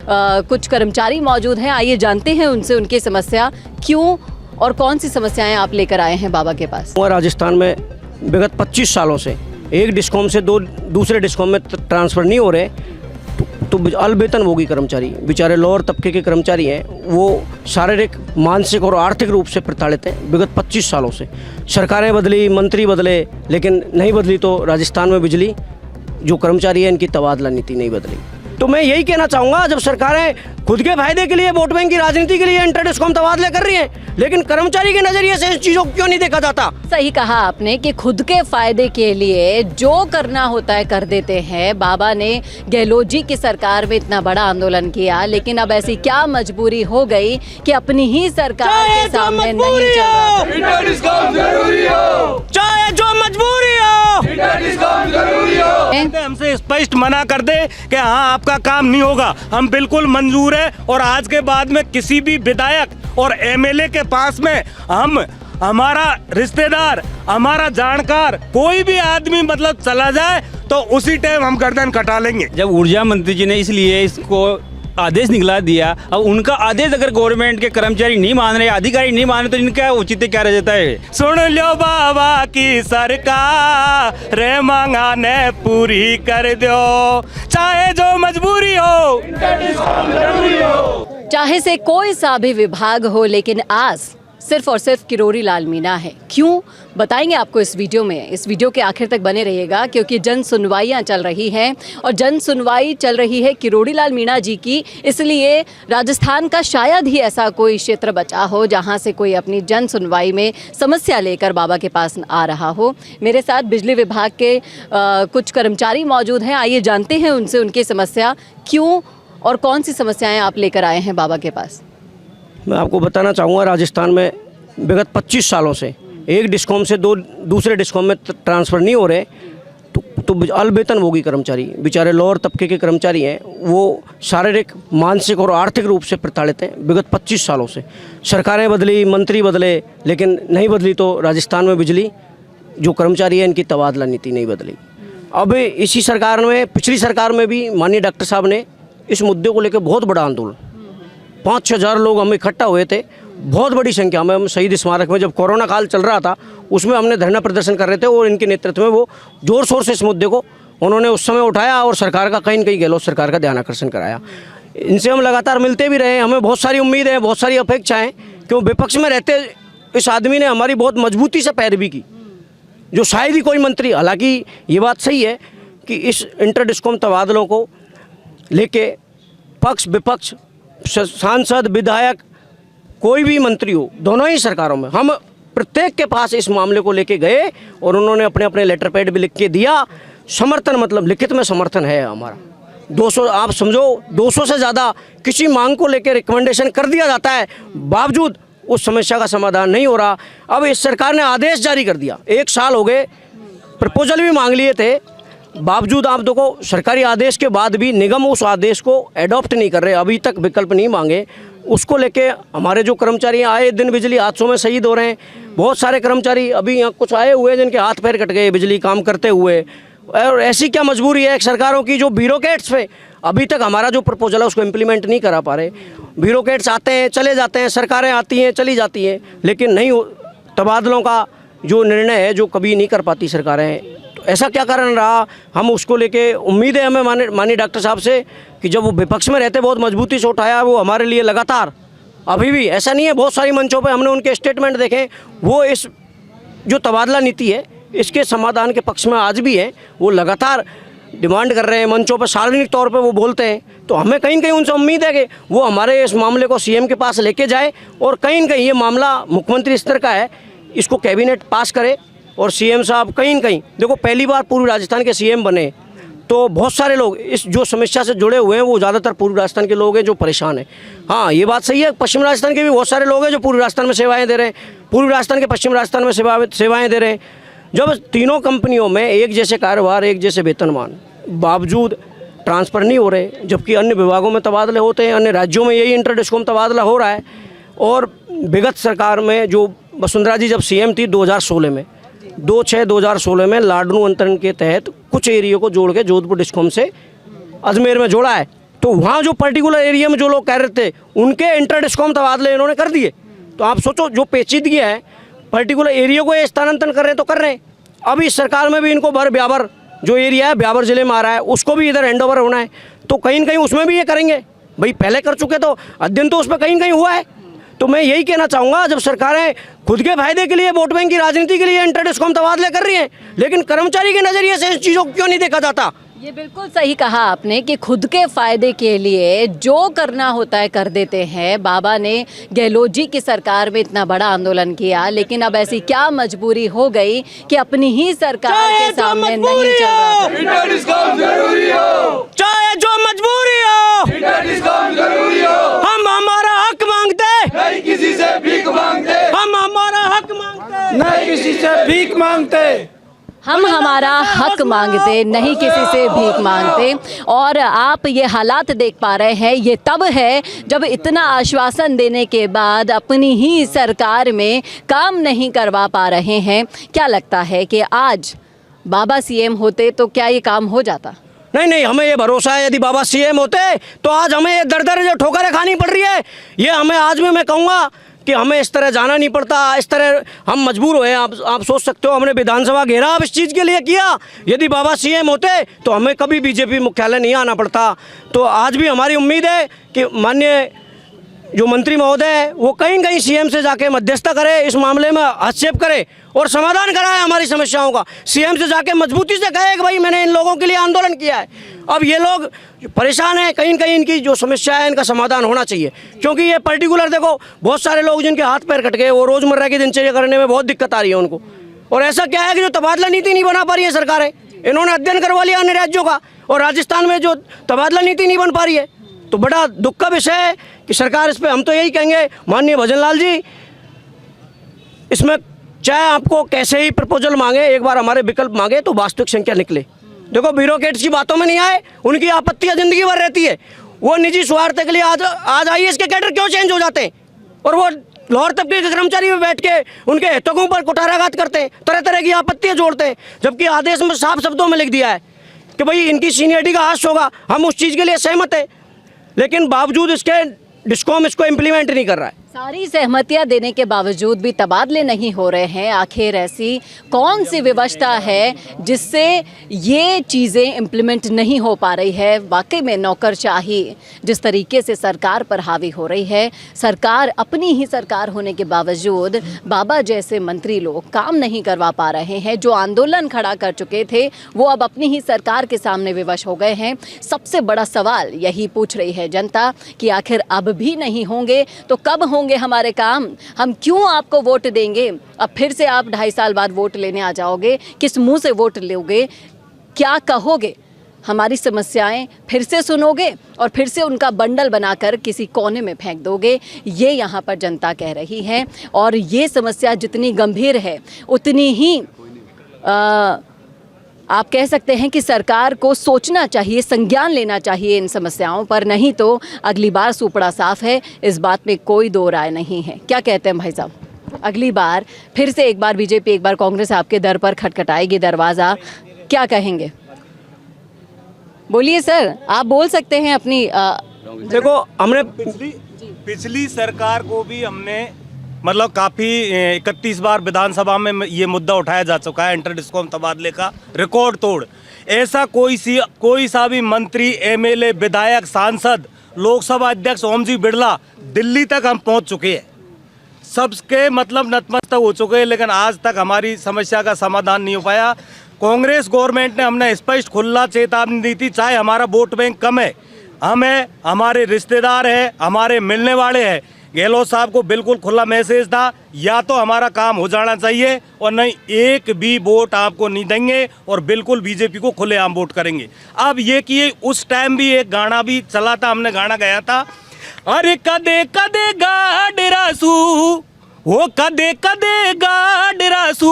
कुछ कर्मचारी मौजूद हैं। आइए जानते हैं उनसे उनकी समस्या क्यों और कौन सी समस्याएं आप लेकर आए हैं बाबा के पास। राजस्थान में विगत 25 सालों से एक डिस्कॉम से दूसरे डिस्कॉम में ट्रांसफ़र नहीं हो रहे, तो अल्पवेतनभोगी कर्मचारी बेचारे लोअर तबके के कर्मचारी हैं, वो शारीरिक, मानसिक और आर्थिक रूप से प्रताड़ित हैं। विगत 25 सालों से सरकारें बदली, मंत्री बदले, लेकिन नहीं बदली तो राजस्थान में बिजली जो कर्मचारी है इनकी तबादला नीति नहीं बदली। तो मैं यही कहना चाहूँगा, जब सरकारें खुद के फायदे के लिए, वोट बैंक की राजनीति के लिए इंटर डिस्कॉम तबादले कर रही हैं, लेकिन कर्मचारी के नजरिए से इन चीज़ों को क्यों नहीं देखा जाता। सही कहा आपने कि खुद के फायदे के लिए जो करना होता है कर देते हैं। बाबा ने गहलोत जी की सरकार में इतना बड़ा आंदोलन किया, लेकिन अब ऐसी क्या मजबूरी हो गई कि अपनी ही सरकार के सामने नहीं चल रहा। चाहे जो मजबूरी हो, हमसे स्पष्ट मना कर दे कि हाँ आपका काम नहीं होगा, हम बिल्कुल मंजूर है। और आज के बाद में किसी भी विधायक और एमएलए के पास में हमारा रिश्तेदार, हमारा जानकार, कोई भी आदमी मतलब चला जाए तो उसी टाइम हम गर्दन कटा लेंगे। जब ऊर्जा मंत्री जी ने इसलिए इसको आदेश निकला दिया, अब उनका आदेश अगर गवर्नमेंट के कर्मचारी नहीं मान रहे, अधिकारी नहीं मान रहे, तो इनका उचित क्या रह जाता है। सुन लो बाबा की सरकार रे, मांगा ने पूरी कर दो, चाहे जो मजबूरी हो, चाहे से कोई सा भी विभाग हो, लेकिन आस सिर्फ और सिर्फ किरोड़ी लाल मीणा है। क्यों, बताएंगे आपको इस वीडियो में। इस वीडियो के आखिर तक बने रहिएगा, क्योंकि जन सुनवाइयाँ चल रही हैं और जन सुनवाई चल रही है किरोड़ी लाल मीणा जी की। इसलिए राजस्थान का शायद ही ऐसा कोई क्षेत्र बचा हो जहां से कोई अपनी जन सुनवाई में समस्या लेकर बाबा के पास आ रहा हो। मेरे साथ बिजली विभाग के कुछ कर्मचारी मौजूद हैं। आइए जानते हैं उनसे उनकी समस्या क्यों और कौन सी समस्याएँ आप लेकर आए हैं बाबा के पास। मैं आपको बताना चाहूँगा, राजस्थान में विगत 25 सालों से एक डिस्कॉम से दूसरे डिस्कॉम में ट्रांसफ़र नहीं हो रहे, तो अल्पवेतनभोगी कर्मचारी बेचारे लोअर तबके के कर्मचारी हैं, वो शारीरिक, मानसिक और आर्थिक रूप से प्रताड़ित हैं। विगत 25 सालों से सरकारें बदली, मंत्री बदले, लेकिन नहीं बदली तो राजस्थान में बिजली जो कर्मचारी है इनकी तबादला नीति नहीं बदली। अब इसी सरकार में, पिछली सरकार में भी माननीय डॉक्टर साहब ने इस मुद्दे को लेकर बहुत बड़ा आंदोलन, 5-6 हज़ार लोग हम इकट्ठा हुए थे, बहुत बड़ी संख्या में। हम शहीद स्मारक में, जब कोरोना काल चल रहा था, उसमें हमने धरना प्रदर्शन कर रहे थे और इनके नेतृत्व में वो जोर शोर से इस मुद्दे को उन्होंने उस समय उठाया और सरकार का कहीं न कहीं गहलोत सरकार का ध्यान आकर्षण कराया। इनसे हम लगातार मिलते भी रहे, हमें बहुत सारी उम्मीद है, बहुत सारी अपेक्षाएँ, क्यों विपक्ष में रहते इस आदमी ने हमारी बहुत मजबूती से पैरवी की, जो शायद ही कोई मंत्री, हालांकि ये बात सही है कि इस इंटर डिस्कॉम तबादलों को लेके पक्ष विपक्ष, सांसद, विधायक, कोई भी मंत्री हो, दोनों ही सरकारों में हम प्रत्येक के पास इस मामले को लेके गए और उन्होंने अपने अपने लेटर पैड भी लिख के दिया। समर्थन, मतलब लिखित में समर्थन है हमारा। 200, आप समझो 200 से ज़्यादा किसी मांग को लेकर रिकमेंडेशन कर दिया जाता है, बावजूद उस समस्या का समाधान नहीं हो रहा। अब इस सरकार ने आदेश जारी कर दिया, 1 साल हो गए, प्रपोजल भी मांग लिए थे, बावजूद आप देखो सरकारी आदेश के बाद भी निगम उस आदेश को एडॉप्ट नहीं कर रहे, अभी तक विकल्प नहीं मांगे। उसको लेके हमारे जो कर्मचारी आए दिन बिजली हादसों में शहीद हो रहे हैं। बहुत सारे कर्मचारी अभी यहाँ कुछ आए हुए हैं जिनके हाथ पैर कट गए बिजली काम करते हुए। और ऐसी क्या मजबूरी है सरकारों की, जो ब्यूरोक्रेट्स पे अभी तक हमारा जो प्रपोजल है उसको इम्प्लीमेंट नहीं करा पा रहे। ब्यूरोक्रेट्स आते हैं, चले जाते हैं, सरकारें आती हैं, चली जाती हैं, लेकिन नहीं, तबादलों का जो निर्णय है जो कभी नहीं कर पाती सरकारें। ऐसा क्या कारण रहा, हम उसको लेके उम्मीद है हमें माननीय डॉक्टर साहब से कि जब वो विपक्ष में रहते बहुत मजबूती से उठाया, वो हमारे लिए लगातार, अभी भी ऐसा नहीं है, बहुत सारी मंचों पे हमने उनके स्टेटमेंट देखे, वो इस जो तबादला नीति है इसके समाधान के पक्ष में आज भी है। वो लगातार डिमांड कर रहे हैं, मंचों पर सार्वजनिक तौर पर वो बोलते हैं। तो हमें कहीं न कहीं उनसे उम्मीद है कि वो हमारे इस मामले को सीएम के पास लेके जाए और कहीं न कहीं ये मामला मुख्यमंत्री स्तर का है, इसको कैबिनेट पास करे और सीएम साहब कहीं न कहीं, देखो पहली बार पूर्वी राजस्थान के सीएम बने, तो बहुत सारे लोग इस जो समस्या से जुड़े हुए हैं वो ज़्यादातर पूर्वी राजस्थान के लोग हैं जो परेशान हैं। हाँ, ये बात सही है, पश्चिम राजस्थान के भी बहुत सारे लोग हैं जो पूर्वी राजस्थान में सेवाएं दे रहे हैं, पूर्वी राजस्थान के पश्चिम राजस्थान में सेवाएं दे रहे हैं। जब तीनों कंपनियों में एक जैसे कारोबार, एक जैसे वेतनमान, बावजूद ट्रांसफ़र नहीं हो रहे, जबकि अन्य विभागों में तबादले होते हैं, अन्य राज्यों में यही इंटर डिस्कॉम तबादला हो रहा है। और विगत सरकार में जो वसुंधरा जी जब सीएम थी 2016 में, 2/6/2016 में लाडनू अंतरण के तहत कुछ एरिया को जोड़ के जोधपुर डिस्कॉम से अजमेर में जोड़ा है। तो वहाँ जो पर्टिकुलर एरिया में जो लोग कह रहे थे उनके इंटर डिस्कॉम तबादले इन्होंने कर दिए। तो आप सोचो जो पेचीदगी है, पर्टिकुलर एरिया को ये स्थानांतरण कर रहे हैं तो कर रहे हैं। अब इस सरकार में भी इनको भर ब्यावर जो एरिया है ब्यावर जिले में आ रहा है उसको भी इधर हैंड ओवर होना है, तो कहीं न कहीं उसमें भी ये करेंगे। भाई पहले कर चुके तो अध्ययन तो उस पर कहीं न कहीं हुआ है। तो मैं यही कहना चाहूँगा, जब सरकारें खुद के फायदे के लिए वोट बैंक की राजनीति के लिए इंटर डिस्कॉम तबादले कर रही हैं, लेकिन कर्मचारी के नज़रिए से इन चीज़ों को क्यों नहीं देखा जाता? ये बिल्कुल सही कहा आपने कि खुद के फायदे के लिए जो करना होता है कर देते हैं। बाबा ने गहलोत जी की सरकार में इतना बड़ा आंदोलन किया, लेकिन अब ऐसी क्या मजबूरी हो गई कि अपनी ही सरकार के सामने नहीं चल रहा। चाहे जो मजबूरी हो, हम हमारा हक मांगते, नहीं किसी से भीख मांगते, हम हमारा हक मांगते, नहीं किसी से भीख मांगते, हम हमारा हक मांगते, नहीं किसी से भीख मांगते। और आप ये हालात देख पा रहे हैं, ये तब है जब इतना आश्वासन देने के बाद अपनी ही सरकार में काम नहीं करवा पा रहे हैं। क्या लगता है कि आज बाबा सीएम होते तो क्या ये काम हो जाता? नहीं, हमें ये भरोसा है यदि बाबा सीएम होते तो आज हमें ये दर जो ठोकरें खानी पड़ रही है, ये हमें आज भी मैं कहूँगा कि हमें इस तरह जाना नहीं पड़ता। इस तरह हम मजबूर हुए। आप सोच सकते हो हमने विधानसभा घेराव इस चीज़ के लिए किया। यदि बाबा सीएम होते तो हमें कभी बीजेपी मुख्यालय नहीं आना पड़ता। तो आज भी हमारी उम्मीद है कि माननीय जो मंत्री महोदय है वो कहीं न कहीं सीएम से जाके मध्यस्थता करे, इस मामले में हस्तक्षेप करे और समाधान कराए हमारी समस्याओं का। सीएम से जाके मजबूती से कहे कि भाई मैंने इन लोगों के लिए आंदोलन किया है, अब ये लोग परेशान हैं, कहीं न कहीं इनकी जो समस्या है इनका समाधान होना चाहिए। क्योंकि ये पर्टिकुलर देखो बहुत सारे लोग जिनके हाथ पैर कट गए, वो रोज़मर्रा की दिनचर्या करने में बहुत दिक्कत आ रही है उनको। और ऐसा क्या है कि जो तबादला नीति नहीं बना पा रही है सरकारें, इन्होंने अध्ययन करवा लिया अन्य राज्यों का, और राजस्थान में जो तबादला नीति नहीं बन पा रही है, तो बड़ा दुख का विषय है कि सरकार इस पर, हम तो यही कहेंगे माननीय भजन लाल जी, इसमें चाहे आपको कैसे ही प्रपोजल मांगे, एक बार हमारे विकल्प मांगे तो वास्तविक संख्या निकले। देखो ब्यूरोक्रेट्स की बातों में नहीं आए, उनकी आपत्तियां जिंदगी भर रहती है। वो निजी स्वार्थ के लिए आज आईएएस के कैडर क्यों चेंज हो जाते हैं, और वो लोअर तबके के कर्मचारी में बैठ के उनके हितों के ऊपर कुठाराघात करते हैं, तरह तरह की आपत्तियां जोड़ते हैं, जबकि आदेश में साफ शब्दों में लिख दिया है कि भाई इनकी सीनियरिटी का हास होगा। हम उस चीज़ के लिए सहमत है, लेकिन बावजूद इसके डिस्कॉम इसको इम्प्लीमेंट नहीं कर रहा है। सारी सहमतियां देने के बावजूद भी तबादले नहीं हो रहे हैं। आखिर ऐसी कौन सी व्यवस्था है जिससे ये चीज़ें इम्प्लीमेंट नहीं हो पा रही है? वाकई में नौकरशाही जिस तरीके से सरकार पर हावी हो रही है, सरकार अपनी ही सरकार होने के बावजूद बाबा जैसे मंत्री लोग काम नहीं करवा पा रहे हैं। जो आंदोलन खड़ा कर चुके थे वो अब अपनी ही सरकार के सामने विवश हो गए हैं। सबसे बड़ा सवाल यही पूछ रही है जनता कि आखिर अब भी नहीं होंगे तो कब होंगे हमारे काम? हम क्यों आपको वोट देंगे? अब फिर से आप 2.5 साल बाद वोट लेने आ जाओगे, किस मुंह से वोट लोगे? क्या कहोगे? हमारी समस्याएं फिर से सुनोगे और फिर से उनका बंडल बनाकर किसी कोने में फेंक दोगे? ये यहाँ पर जनता कह रही है। और ये समस्या जितनी गंभीर है उतनी ही आप कह सकते हैं कि सरकार को सोचना चाहिए, संज्ञान लेना चाहिए इन समस्याओं पर, नहीं तो अगली बार सूपड़ा साफ है, इस बात में कोई दो राय नहीं है। क्या कहते हैं भाई साहब, अगली बार फिर से एक बार बीजेपी एक बार कांग्रेस आपके दर पर खटखटाएगी दरवाज़ा, क्या कहेंगे? बोलिए सर, आप बोल सकते हैं अपनी देखो हमने पिछली सरकार को भी हमने मतलब काफ़ी 31 बार विधानसभा में ये मुद्दा उठाया जा चुका है, इंटर डिस्कॉम तबादले का रिकॉर्ड तोड़। ऐसा कोई सा भी मंत्री, एमएलए, विधायक, सांसद, लोकसभा अध्यक्ष ओम जी बिरला दिल्ली तक हम पहुंच चुके हैं, सबके मतलब नतमस्तक हो चुके हैं, लेकिन आज तक हमारी समस्या का समाधान नहीं हो पाया। कांग्रेस गवर्नमेंट ने हमने स्पष्ट खुला चेतावनी दी थी, चाहे हमारा वोट बैंक कम है, हमें हमारे रिश्तेदार हैं, हमारे मिलने वाले हैं, गहलोत साहब को बिल्कुल खुला मैसेज था, या तो हमारा काम हो जाना चाहिए और नहीं एक भी वोट आपको नहीं देंगे और बिल्कुल बीजेपी को खुलेआम वोट करेंगे। अब ये कि उस टाइम भी एक गाना भी चला था, हमने गाना गाया था, अरे कदे कदे गाडरासू, वो कदे कदे गाडरासू,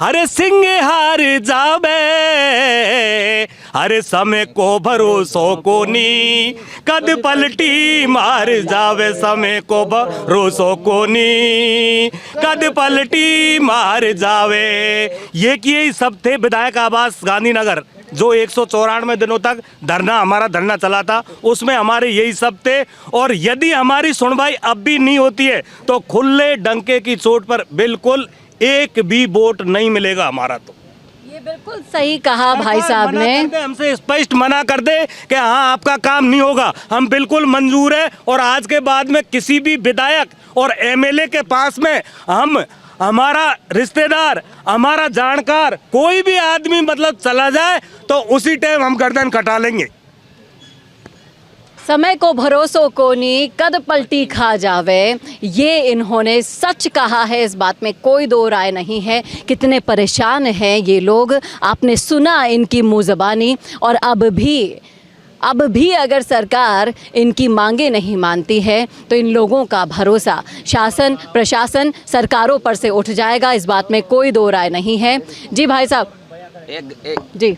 अरे सिंह हार जावे, अरे समय को भरोसो को नी, कद पलटी मार जावे, समय को भरोसो को नी, कद पलटी मार जावे। ये किए सब थे विधायक आवास गांधीनगर, जो 194 दिनों तक हमारा धरना चला था, उसमें हमारे यही सब थे। और यदि हमारी सुनवाई अब भी नहीं होती है तो खुले डंके की चोट पर बिल्कुल एक भी वोट नहीं मिलेगा हमारा। तो ये बिल्कुल सही कहा भाई साहब ने। हमसे स्पष्ट मना कर दे कि हाँ आपका काम नहीं होगा, हम बिल्कुल मंजूर है। और आज के बाद में किसी भी विधायक और एमएलए के पास में हमारा रिश्तेदार, हमारा जानकार, कोई भी आदमी मतलब चला जाए तो उसी टाइम हम गर्दन कटा लेंगे। समय को भरोसो कोनी कद पलटी खा जावे, ये इन्होंने सच कहा है, इस बात में कोई दो राय नहीं है। कितने परेशान हैं ये लोग, आपने सुना इनकी मुँह ज़बानी। और अब भी अगर सरकार इनकी मांगे नहीं मानती है तो इन लोगों का भरोसा शासन प्रशासन सरकारों पर से उठ जाएगा, इस बात में कोई दो राय नहीं है। जी भाई साहब, जी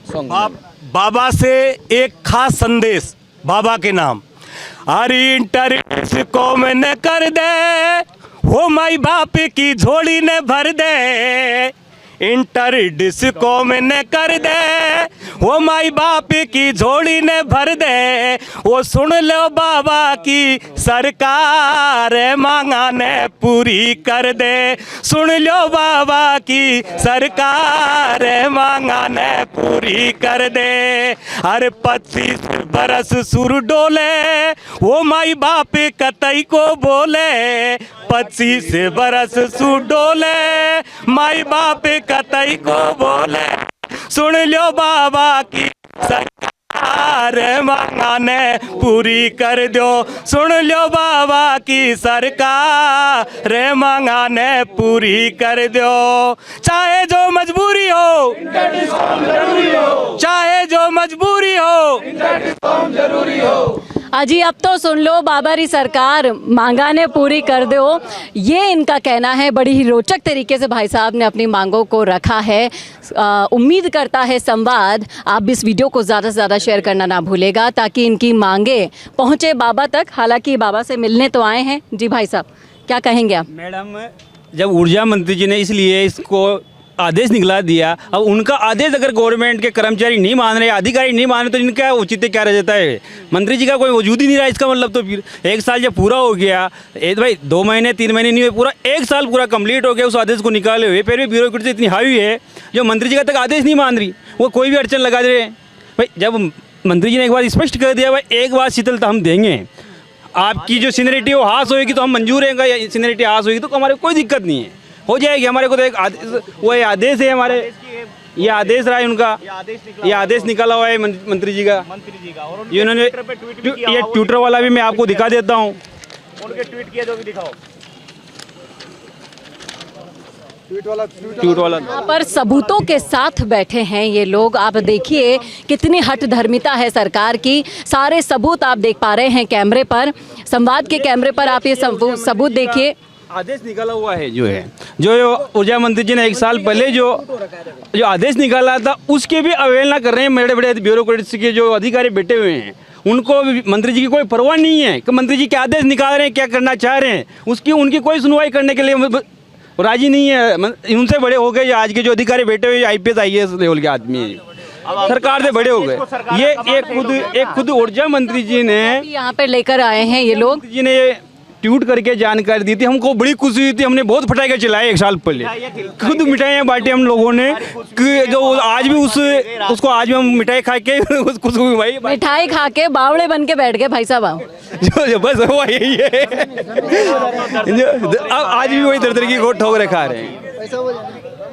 बाबा से एक खास संदेश, बाबा के नाम। अरे इंटर को मैंने कर दे, वो माई बाप की झोली ने भर दे। इंटर डिस्को मैंने कर दे, वो माई बाप की झोली ने भर दे। वो सुन लो बाबा की सरकार, मांगा ने पूरी कर दे। सुन लो बाबा की सरकार, मांगा ने पूरी कर दे। अरे 25 बरस सुर डोले, वो माई बाप कतई को बोले। 25 बरस सुर डोले, माई बाप कतई को बोले। सुन लो बाबा की सरकार, मांगा ने पूरी कर दो। सुन लो बाबा की सरकार, मांगा ने पूरी कर दो। चाहे जो मजबूरी हो, चाहे जो मजबूरी हो, जरूरी हो। अजी अब तो सुन लो बाबा री सरकार, मांगा ने पूरी कर दो, ये इनका कहना है। बड़ी ही रोचक तरीके से भाई साहब ने अपनी मांगों को रखा है। उम्मीद करता है संवाद आप भी इस वीडियो को ज़्यादा से ज़्यादा शेयर करना ना भूलेगा ताकि इनकी मांगे पहुँचे बाबा तक। हालांकि बाबा से मिलने तो आए हैं। जी भाई साहब, क्या कहेंगे आप? मैडम, जब ऊर्जा मंत्री जी ने इसलिए इसको आदेश निकला दिया, अब उनका आदेश अगर गवर्नमेंट के कर्मचारी नहीं मान रहे, अधिकारी नहीं मान रहे, तो इनका औचित्य क्या रह जाता है? मंत्री जी का कोई वजूद ही नहीं रहा इसका मतलब। तो फिर एक साल जब पूरा हो गया, भाई 2 महीने 3 महीने नहीं हुए, पूरा 1 साल पूरा कंप्लीट हो गया उस आदेश को निकाले हुए। फिर भी ब्यूरोक्रेसी इतनी हावी है जो मंत्री जी का तक आदेश नहीं मान रही, वो कोई भी अड़चन लगा दे रहे हैं। भाई जब मंत्री जी ने एक बार स्पष्ट कर दिया, भाई एक बार शीतलता हम देंगे, आपकी जो सीनियरिटी वो हास होगी तो हम मंजूर रहेंगे, या सीनियरिटी हास होगी तो हमारे कोई दिक्कत नहीं है, हो जाएगी। हमारे को तो एक वो आदेश है हमारे, ये आदेश रहा है उनका, ये आदेश निकाला हुआ है मंत्री जी का। और ये उन्होंने ये ट्विटर वाला भी मैं आपको दिखा देता हूँ, उनके ट्वीट किया जो भी दिखाओ। ट्वीट वाला यहाँ पर सबूतों के साथ बैठे हैं ये लोग। आप देखिए कितनी हठ धर्मिता है सरकार की। सारे सबूत आप देख पा रहे हैं कैमरे पर, संवाद के कैमरे पर आप ये सबूत देखिए। आदेश निकाला हुआ है जो ऊर्जा मंत्री जी ने 1 साल पहले जो आदेश निकाला था, उसके भी अवहेलना कर रहे हैं बड़े बड़े ब्यूरोक्रेट्स के जो अधिकारी बैठे हुए हैं। उनको मंत्री जी की कोई परवाह नहीं है कि मंत्री जी क्या आदेश निकाल रहे हैं, क्या करना चाह रहे हैं, उसकी उनकी कोई सुनवाई करने के लिए राजी नहीं है। उनसे बड़े हो गए आज के जो अधिकारी बैठे हुए IPS IAS लेवल के आदमी हैं, सरकार से बड़े हो गए। ये खुद ऊर्जा मंत्री जी ने यहाँ पर लेकर आए हैं ये लोग। जी ने ट्वीट करके जानकारी दी थी, हमको बड़ी खुशी हुई थी। हमने बहुत पटाखे चलाए 1 साल पहले, खुद मिठाइयाँ बांटी हम लोगों ने, कि जो आज भी उसको आज भी हम मिठाई खा के खुश हुई। भाई मिठाई खा के बावड़े बन के बैठ गए भाई साहब। जो बस हुआ यही है। अब आज भी वही दर की ठोकरें खा रहे हैं।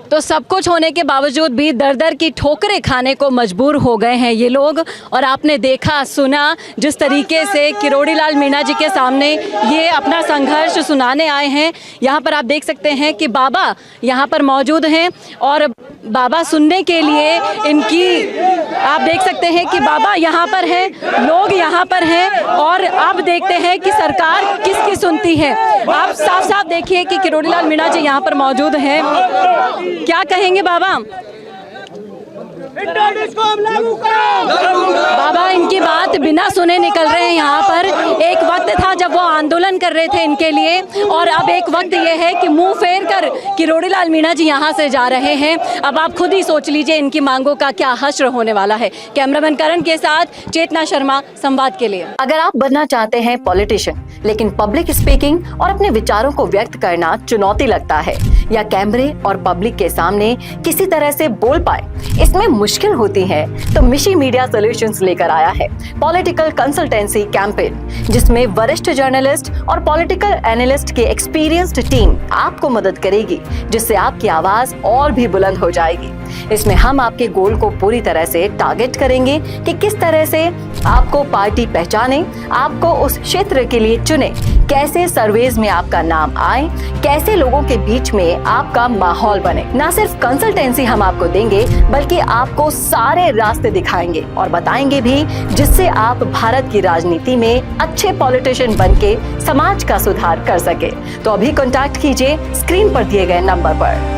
तो सब कुछ होने के बावजूद भी दर की ठोकरें खाने को मजबूर हो गए हैं ये लोग। और आपने देखा सुना जिस तरीके से किरोड़ी लाल मीणा जी के सामने ये अपना संघर्ष सुनाने आए हैं। यहाँ पर आप देख सकते हैं कि बाबा यहाँ पर मौजूद हैं और बाबा सुनने के लिए इनकी, आप देख सकते हैं कि बाबा यहाँ पर हैं, लोग यहाँ पर हैं और आप देखते हैं कि सरकार किसकी सुनती है। आप साफ साफ देखिए कि किरोड़ी लाल मीणा जी यहाँ पर मौजूद हैं। क्या कहेंगे बाबा? बाबा इनकी बात बिना सुने निकल रहे हैं यहाँ पर। एक वक्त था जब वो आंदोलन ऐलान कर रहे थे इनके लिए, और अब एक वक्त ये है कि मुंह फेर कर किरोड़ी लाल मीणा जी यहाँ से जा रहे हैं। अब आप खुद ही सोच लीजिए इनकी मांगों का क्या हश्र होने वाला है। कैमरामैन करण के साथ चेतना शर्मा, संवाद के लिए। अगर आप बनना चाहते हैं पॉलिटिशियन, लेकिन पब्लिक स्पीकिंग और अपने विचारों को व्यक्त करना चुनौती लगता है, या कैमरे और पब्लिक के सामने किसी तरह से बोल पाए इसमें मुश्किल होती है, तो मिशी मीडिया सॉल्यूशंस लेकर आया है पॉलिटिकल कंसल्टेंसी कैंपेन, जिसमें वरिष्ठ जर्नलिस्ट और पॉलिटिकल एनालिस्ट की एक्सपीरियंस्ड टीम आपको मदद करेगी, जिससे आपकी आवाज और भी बुलंद हो जाएगी। इसमें हम आपके गोल को पूरी तरह से टारगेट करेंगे कि किस तरह से आपको पार्टी पहचाने, आपको उस क्षेत्र के लिए चुने, कैसे सर्वेज में आपका नाम आए, कैसे लोगों के बीच में आपका माहौल बने। ना सिर्फ कंसल्टेंसी हम आपको देंगे, बल्कि आपको सारे रास्ते दिखाएंगे और बताएंगे भी, जिससे आप भारत की राजनीति में अच्छे पॉलिटिशियन बनके समाज का सुधार कर सके। तो अभी कॉन्टैक्ट कीजिए स्क्रीन पर दिए गए नंबर पर।